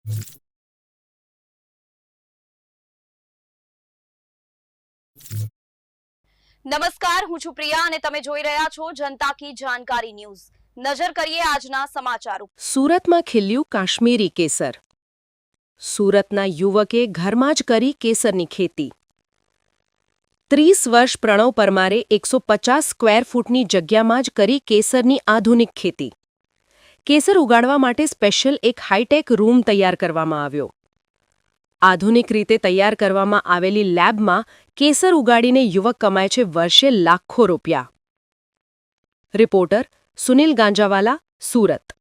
નમસ્કાર, હું છું પ્રિયા અને તમે જોઈ રહ્યા છો જનતા કી જાણકારી ન્યૂઝ। નજર કરીએ આજના સમાચારો। સુરતમાં ખીલ્યું કાશ્મીરી કેસર। સુરતના યુવકે ઘરમાં જ કરી કેસરની ખેતી। 30 વર્ષ પ્રણવ પરમારે 150 સ્ક્વેર ફૂટની જગ્યામાં જ કરી કેસરની આધુનિક ખેતી। કેસર ઉગાડવા માટે સ્પેશિયલ એક હાઈટેક રૂમ તૈયાર કરવામાં આવ્યો। આધુનિક રીતે તૈયાર કરવામાં આવેલી લેબમાં કેસર ઉગાડીને યુવક કમાય છે વર્ષે લાખો રૂપિયા। રિપોર્ટર સુનિલ ગાંજાવાલા, સુરત।